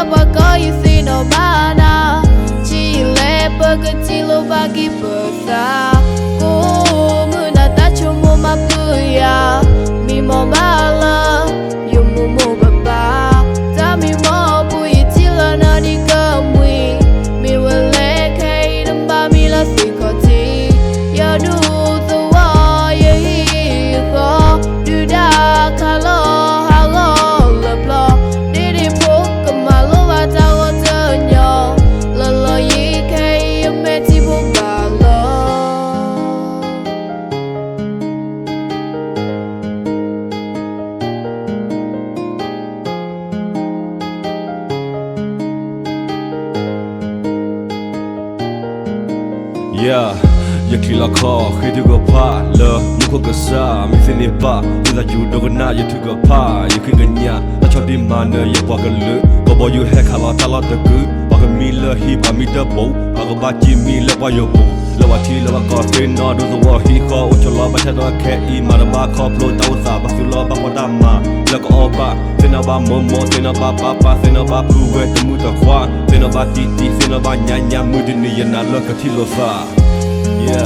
bago isi no mana Chile pagkatilo bagi besar Ku menata cuma mapuya Mimo bala Yumumu bapa Tami mo puyi tila na di kamui Mi wale kay namba mila sikoti Yadu tuwa yehi ko Duda kalo halo leplo Didi puk kemalu batawo tenyo Lolo yi kay yameti puk balo Yeah, yakila ka, khidu go pa, la, muko ka sa, mi fini pa, wila you do na, you took a pa, you can ganya, a chodi mana, you walk a look, go boy you heck, hala tala the good, bag a mila, he pa me the bow, bag a bachi me, la your bow, la tea, la coffee, no, do the war, he call, what you love, but I don't care, maraba, call, blow, tausa, but you love, but dama, like all back, then about momo, then about papa, then about who went to move the qua, then about titi, then about nyanya, moodin, and I look at Tilofa. Yeah.